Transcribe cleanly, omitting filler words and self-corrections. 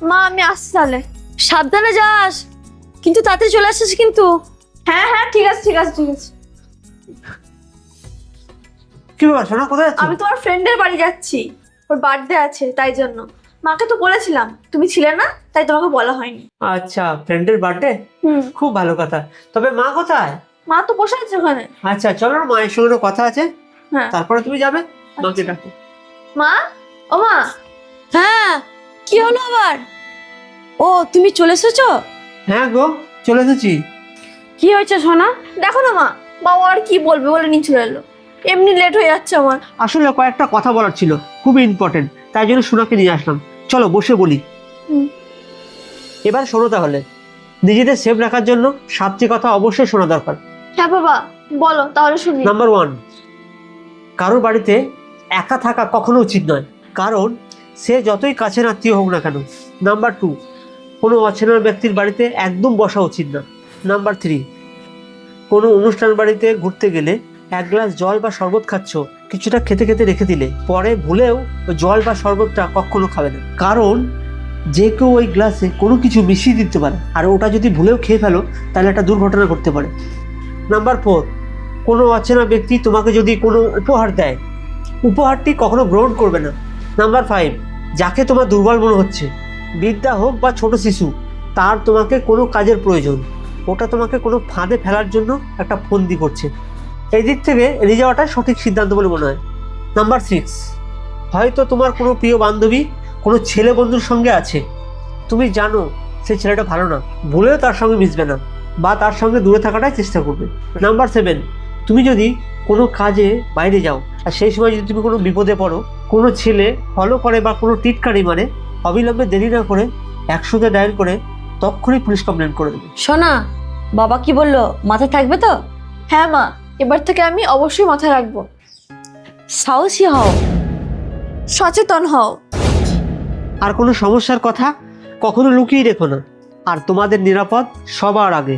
মা আমি আসছি তাহলে। সাবধানে যাস, কিন্তু তাড়াতাড়ি চলে আসিস কিন্তু। হ্যাঁ হ্যাঁ ঠিক আছে ঠিক আছে ঠিক আছে। কি ব্যাপার সোনা, কোথায় যাচ্ছ? আমি তোমার ফ্রেন্ডের বাড়ি যাচ্ছি, ওর বার্থডে আছে তাই জন্য। মাকে তো বলেছিলাম, তুমি ছিলে না তাই তোমাকে বলা হয়নি। আচ্ছা, ফ্রেন্ডের বার্থডে, খুব ভালো কথা। তবে মা কোথায়? মা তো বসে আছে ওখানে। আচ্ছা চলো, মায়ের সঙ্গে কথা আছে, হ্যাঁ তারপরে তুমি যাবে। মাকে আচ্ছা। ডাকো। মা, ও মা। হ্যাঁ, কি হলো আবার? ও তুমি চলে এসেছো? হ্যাঁ গো, চলে এসেছি। কি হয়েছে সোনা? দেখো না মা, বাবা আর কি বলবে বলে নিয়ে চলে এলো। এমনি লেট হয়ে যাচ্ছে আমার। আসলে কয়েকটা কথা বলার ছিল, খুবই ইম্পর্টেন্ট, তাই জন্য সোনাকে নিয়ে আসলাম। চলো বসে বলি। হুম। এবার শোনো তাহলে, নিজেদের সেফ রাখার জন্য 7টি কথা অবশ্যই শোনা দরকার। হ্যাঁ বাবা বলো তাহলে শুনি। নাম্বার 1, কারোর বাড়িতে একা থাকা কখনো উচিত নয়, কারণ সে যতই কাছের আত্মীয় হোক না কেন। নাম্বার 2, কোনো অচেনা ব্যক্তির বাড়িতে একদম বসা উচিত না। নাম্বার 3, কোনো অনুষ্ঠান বাড়িতে ঘুরতে গেলে 1 গ্লাস জল বা শরবত খাচ্ছ, কিছুটা খেতে খেতে রেখে দিলে পরে ভুলেও ওই জল বা শরবতটা কখনো খাবে না, কারণ যে কেউ ওই গ্লাসে কোনো কিছু মিশিয়ে দিতে পারে, আর ওটা যদি ভুলেও খেয়ে ফেলো তাহলে একটা দুর্ঘটনা ঘটতে পারে। নাম্বার 4, কোনো অচেনা ব্যক্তি তোমাকে যদি কোনো উপহার দেয়, উপহারটি কখনো গ্রহণ করবে না। নাম্বার 5, যাকে তোমার দুর্বল মনে হচ্ছে, বৃদ্ধা হোক বা ছোট শিশু, তার তোমাকে কোনো কাজের প্রয়োজন, ওটা তোমাকে কোনো ফাঁদে ফেলার জন্য একটা ফন্দি করছে। এই দিক থেকে এড়িয়ে যাওয়াটাই সঠিক সিদ্ধান্ত বলে মনে হয়। নাম্বার 6, হয়তো তোমার কোনো প্রিয় বান্ধবী কোনো ছেলে বন্ধুর সঙ্গে আছে, তুমি জানো সেই ছেলেটা ভালো না, ভুলেও তার সঙ্গে মিশবে না বা তার সঙ্গে দূরে থাকাটাই চেষ্টা করবে। নাম্বার 7, তুমি যদি কোনো কাজে বাইরে যাও আর সেই সময় যদি তুমি কোনো বিপদে পড়ো, কোনো ছেলে ফলো করে বা কোনো টিটকারি মানে, অবিলম্বে দেরি না করে 100-তে ডায়াল করে তখনই পুলিশ কমপ্লেন করে দেবে। সোনা, বাবা কি বললো মাথায় থাকবে তো? হ্যাঁ মা, এবার থেকে আমি অবশ্যই মাথায় রাখবো। সাহসী হও। সচেতন হও। আর কোনো সমস্যার কথা কখনো লুকিয়ে রেখো না, আর তোমাদের নিরাপদ সবার আগে।